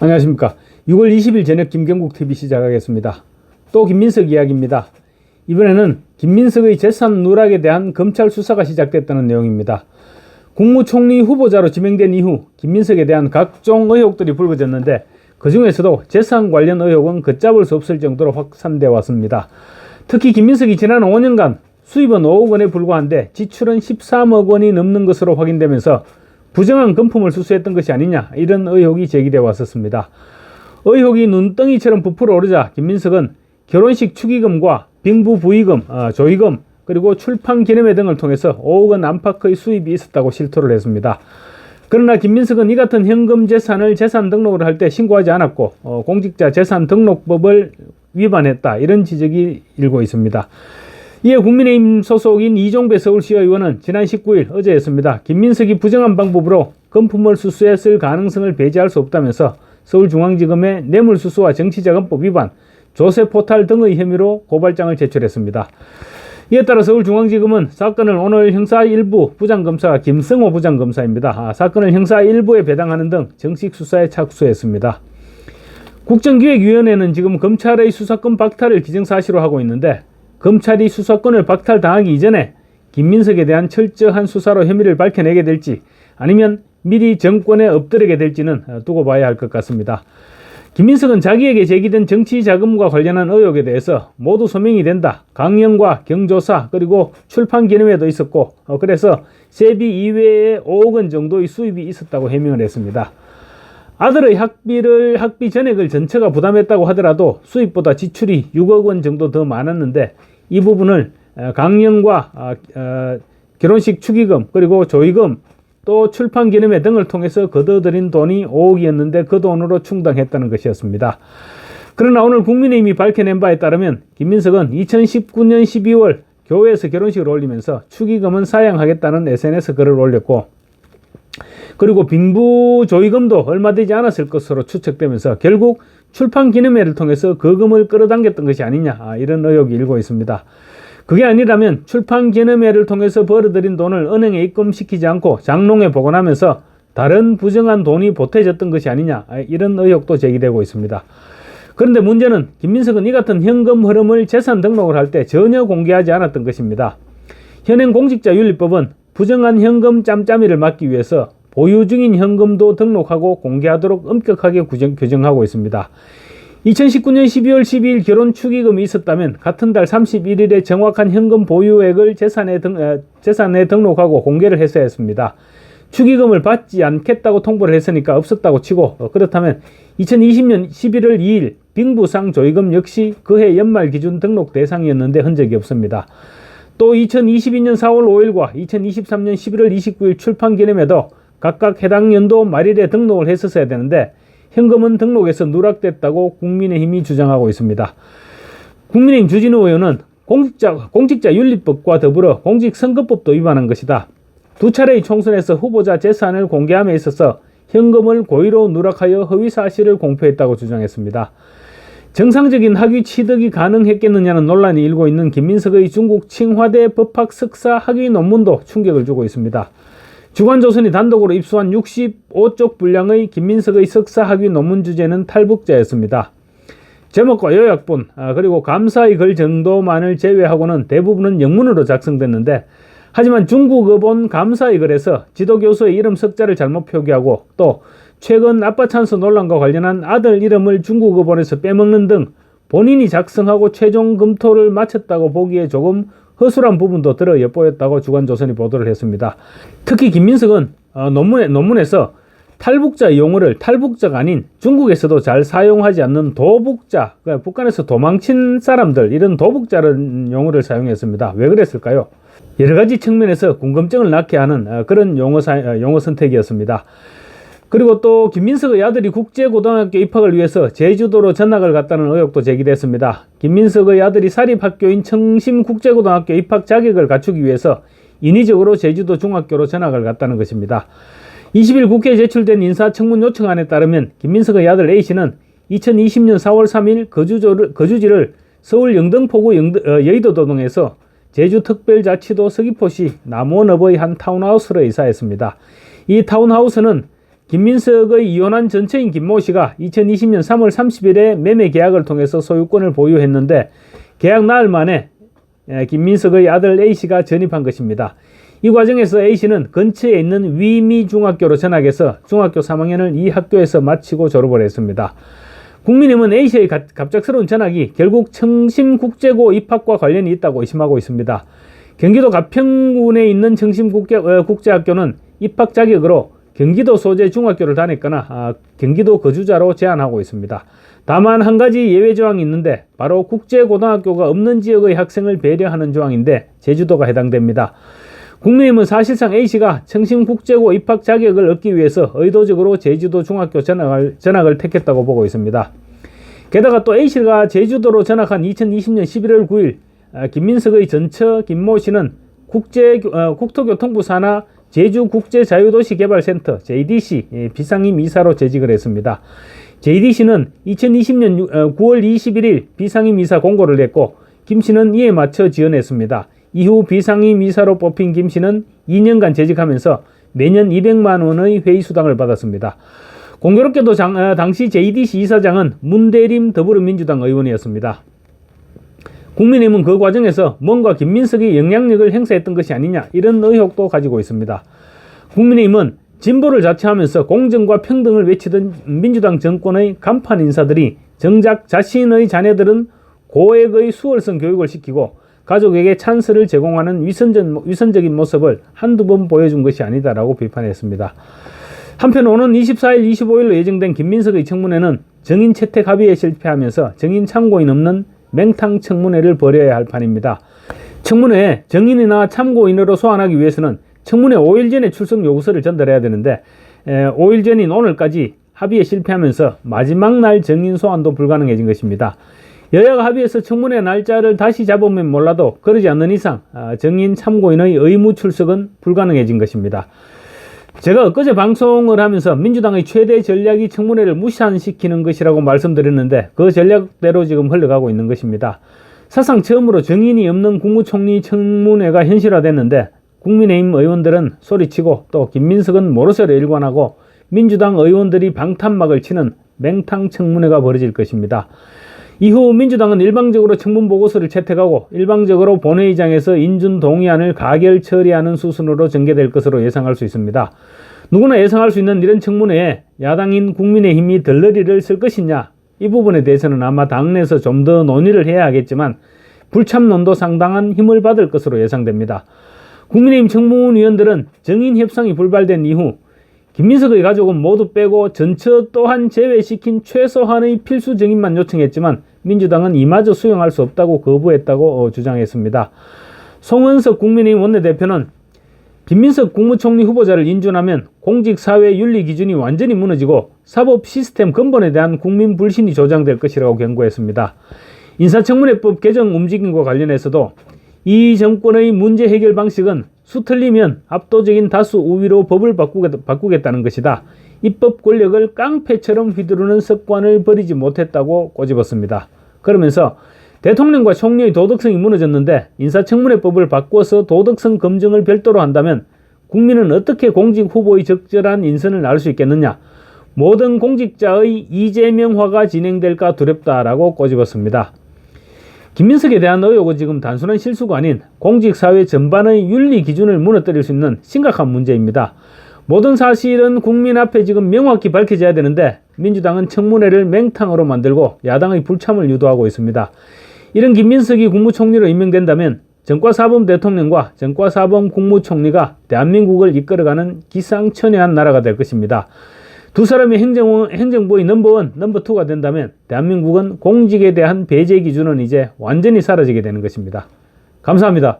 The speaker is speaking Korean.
안녕하십니까. 6월 20일 저녁 김경국TV 시작하겠습니다. 또 김민석 이야기입니다. 이번에는 김민석의 재산 누락에 대한 검찰 수사가 시작됐다는 내용입니다. 국무총리 후보자로 지명된 이후 김민석에 대한 각종 의혹들이 불거졌는데 그 중에서도 재산 관련 의혹은 걷잡을 수 없을 정도로 확산되어 왔습니다. 특히 김민석이 지난 5년간 수입은 5억 원에 불과한데 지출은 13억 원이 넘는 것으로 확인되면서 부정한 금품을 수수했던 것이 아니냐, 이런 의혹이 제기되어 왔었습니다. 의혹이 눈덩이처럼 부풀어 오르자 김민석은 결혼식 축의금과 빙부 부의금, 조의금, 그리고 출판 기념회 등을 통해서 5억 원 안팎의 수입이 있었다고 실토를 했습니다. 그러나 김민석은 이 같은 현금 재산을 재산 등록을 할 때 신고하지 않았고 공직자 재산 등록법을 위반했다, 이런 지적이 일고 있습니다. 이에 국민의힘 소속인 이종배 서울시의원은 지난 19일 어제였습니다. 김민석이 부정한 방법으로 금품을 수수했을 가능성을 배제할 수 없다면서 서울중앙지검에 뇌물수수와 정치자금법 위반, 조세포탈 등의 혐의로 고발장을 제출했습니다. 이에 따라 서울중앙지검은 사건을 오늘 형사 1부 부장검사 김승호 부장검사입니다. 사건을 형사 1부에 배당하는 등 정식 수사에 착수했습니다. 국정기획위원회는 지금 검찰의 수사권 박탈을 기정사실로 하고 있는데 검찰이 수사권을 박탈당하기 이전에 김민석에 대한 철저한 수사로 혐의를 밝혀내게 될지 아니면 미리 정권에 엎드리게 될지는 두고 봐야 할 것 같습니다. 김민석은 자기에게 제기된 정치자금과 관련한 의혹에 대해서 모두 소명이 된다, 강령과 경조사 그리고 출판 기념회도 있었고 그래서 세비 이외에 5억 원 정도의 수입이 있었다고 해명을 했습니다. 아들의 학비 전액을 전체가 부담했다고 하더라도 수입보다 지출이 6억 원 정도 더 많았는데 이 부분을 강령과 결혼식 축의금 그리고 조의금 또 출판 기념회 등을 통해서 거둬들인 돈이 5억이었는데 그 돈으로 충당했다는 것이었습니다. 그러나 오늘 국민의힘이 밝혀낸 바에 따르면 김민석은 2019년 12월 교회에서 결혼식을 올리면서 축의금은 사양하겠다는 SNS 글을 올렸고 그리고 빙부 조의금도 얼마 되지 않았을 것으로 추측되면서 결국 출판 기념회를 통해서 그 금을 끌어당겼던 것이 아니냐, 이런 의혹이 일고 있습니다. 그게 아니라면 출판 기념회를 통해서 벌어들인 돈을 은행에 입금시키지 않고 장롱에 보관하면서 다른 부정한 돈이 보태졌던 것이 아니냐, 이런 의혹도 제기되고 있습니다. 그런데 문제는 김민석은 이 같은 현금 흐름을 재산 등록을 할 때 전혀 공개하지 않았던 것입니다. 현행 공직자윤리법은 부정한 현금 짬짬이를 막기 위해서 보유 중인 현금도 등록하고 공개하도록 엄격하게 규정하고 있습니다. 2019년 12월 12일 결혼 축의금이 있었다면 같은 달 31일에 정확한 현금 보유액을 재산에 등록하고 공개를 했어야 했습니다. 축의금을 받지 않겠다고 통보를 했으니까 없었다고 치고 그렇다면 2020년 11월 2일 빙부상 조의금 역시 그해 연말 기준 등록 대상이었는데 흔적이 없습니다. 또 2022년 4월 5일과 2023년 11월 29일 출판 기념회도 각각 해당 연도 말일에 등록을 했었어야 되는데 현금은 등록에서 누락됐다고 국민의힘이 주장하고 있습니다. 국민의힘 주진우 의원은 공직자윤리법과 더불어 공직선거법도 위반한 것이다. 두 차례의 총선에서 후보자 재산을 공개함에 있어서 현금을 고의로 누락하여 허위사실을 공표했다고 주장했습니다. 정상적인 학위 취득이 가능했겠느냐는 논란이 일고 있는 김민석의 중국 칭화대 법학 석사 학위 논문도 충격을 주고 있습니다. 주간조선이 단독으로 입수한 65쪽 분량의 김민석의 석사 학위 논문 주제는 탈북자였습니다. 제목과 요약본 그리고 감사의 글 정도만을 제외하고는 대부분은 영문으로 작성됐는데 하지만 중국어 본 감사의 글에서 지도교수의 이름 석자를 잘못 표기하고 또 최근 아빠 찬스 논란과 관련한 아들 이름을 중국어 본에서 빼먹는 등 본인이 작성하고 최종 검토를 마쳤다고 보기에 조금 허술한 부분도 들어 엿보였다고 주간조선이 보도를 했습니다. 특히 김민석은 논문에서 탈북자 용어를 탈북자가 아닌 중국에서도 잘 사용하지 않는 도북자, 그러니까 북한에서 도망친 사람들, 이런 도북자라는 용어를 사용했습니다. 왜 그랬을까요? 여러 가지 측면에서 궁금증을 낳게 하는 그런 용어 선택이었습니다. 그리고 또 김민석의 아들이 국제고등학교 입학을 위해서 제주도로 전학을 갔다는 의혹도 제기됐습니다. 김민석의 아들이 사립학교인 청심국제고등학교 입학 자격을 갖추기 위해서 인위적으로 제주도 중학교로 전학을 갔다는 것입니다. 20일 국회에 제출된 인사청문 요청안에 따르면 김민석의 아들 A씨는 2020년 4월 3일 거주지를 서울 영등포구 여의도도 등에서 제주특별자치도 서귀포시 남원읍의 한 타운하우스로 이사했습니다. 이 타운하우스는 김민석의 이혼한 전처인 김모 씨가 2020년 3월 30일에 매매 계약을 통해서 소유권을 보유했는데 계약 나흘 만에 김민석의 아들 A씨가 전입한 것입니다. 이 과정에서 A씨는 근처에 있는 위미중학교로 전학해서 중학교 3학년을 이 학교에서 마치고 졸업을 했습니다. 국민의힘은 A씨의 갑작스러운 전학이 결국 청심국제고 입학과 관련이 있다고 의심하고 있습니다. 경기도 가평군에 있는 청심국제학교는 입학 자격으로 경기도 소재 중학교를 다녔거나 경기도 거주자로 제한하고 있습니다. 다만 한 가지 예외 조항이 있는데 바로 국제고등학교가 없는 지역의 학생을 배려하는 조항인데 제주도가 해당됩니다. 국민의힘은 사실상 A씨가 청심국제고 입학 자격을 얻기 위해서 의도적으로 제주도 중학교 전학을 택했다고 보고 있습니다. 게다가 또 A씨가 제주도로 전학한 2020년 11월 9일 김민석의 전처 김모 씨는 국토교통부 산하 제주국제자유도시개발센터 JDC 비상임 이사로 재직을 했습니다. JDC는 2020년 9월 21일 비상임 이사 공고를 냈고 김 씨는 이에 맞춰 지원했습니다. 이후 비상임 이사로 뽑힌 김 씨는 2년간 재직하면서 매년 200만 원의 회의 수당을 받았습니다. 공교롭게도 당시 JDC 이사장은 문대림 더불어민주당 의원이었습니다. 국민의힘은 그 과정에서 뭔가 김민석이 영향력을 행사했던 것이 아니냐 이런 의혹도 가지고 있습니다. 국민의힘은 진보를 자처하면서 공정과 평등을 외치던 민주당 정권의 간판 인사들이 정작 자신의 자녀들은 고액의 수월성 교육을 시키고 가족에게 찬스를 제공하는 위선적인 모습을 한두 번 보여준 것이 아니다라고 비판했습니다. 한편 오는 24일, 25일로 예정된 김민석의 청문회는 정인 채택 합의에 실패하면서 정인 참고인 없는 맹탕 청문회를 벌여야 할 판입니다. 청문회에 정인이나 참고인으로 소환하기 위해서는 청문회 5일 전에 출석 요구서를 전달해야 되는데 5일 전인 오늘까지 합의에 실패하면서 마지막 날 정인 소환도 불가능해진 것입니다. 여야가 합의해서 청문회 날짜를 다시 잡으면 몰라도 그러지 않는 이상 정인 참고인의 의무 출석은 불가능해진 것입니다. 제가 엊그제 방송을 하면서 민주당의 최대 전략이 청문회를 무산시키는 것이라고 말씀드렸는데 그 전략대로 지금 흘러가고 있는 것입니다. 사상 처음으로 정인이 없는 국무총리 청문회가 현실화됐는데 국민의힘 의원들은 소리치고 또 김민석은 모르쇠로 일관하고 민주당 의원들이 방탄막을 치는 맹탕 청문회가 벌어질 것입니다. 이후 민주당은 일방적으로 청문 보고서를 채택하고 일방적으로 본회의장에서 인준 동의안을 가결 처리하는 수순으로 전개될 것으로 예상할 수 있습니다. 누구나 예상할 수 있는 이런 청문회에 야당인 국민의힘이 들러리를 쓸 것이냐, 이 부분에 대해서는 아마 당내에서 좀 더 논의를 해야 하겠지만 불참론도 상당한 힘을 받을 것으로 예상됩니다. 국민의힘 청문위원들은 정인 협상이 불발된 이후 김민석의 가족은 모두 빼고 전처 또한 제외시킨 최소한의 필수 정인만 요청했지만 민주당은 이마저 수용할 수 없다고 거부했다고 주장했습니다. 송은석 국민의힘 원내대표는 김민석 국무총리 후보자를 인준하면 공직사회 윤리 기준이 완전히 무너지고 사법 시스템 근본에 대한 국민 불신이 조장될 것이라고 경고했습니다. 인사청문회법 개정 움직임과 관련해서도 이 정권의 문제 해결 방식은 수틀리면 압도적인 다수 우위로 법을 바꾸겠다는 것이다. 입법 권력을 깡패처럼 휘두르는 습관을 버리지 못했다고 꼬집었습니다. 그러면서 대통령과 총리의 도덕성이 무너졌는데 인사청문회법을 바꿔서 도덕성 검증을 별도로 한다면 국민은 어떻게 공직 후보의 적절한 인선을 알 수 있겠느냐. 모든 공직자의 이재명화가 진행될까 두렵다라고 꼬집었습니다. 김민석에 대한 의혹은 지금 단순한 실수가 아닌 공직사회 전반의 윤리 기준을 무너뜨릴 수 있는 심각한 문제입니다. 모든 사실은 국민 앞에 지금 명확히 밝혀져야 되는데 민주당은 청문회를 맹탕으로 만들고 야당의 불참을 유도하고 있습니다. 이런 김민석이 국무총리로 임명된다면 전과사범 대통령과 전과사범 국무총리가 대한민국을 이끌어가는 기상천외한 나라가 될 것입니다. 두 사람이 행정부의 넘버1, 넘버2가 된다면 대한민국은 공직에 대한 배제 기준은 이제 완전히 사라지게 되는 것입니다. 감사합니다.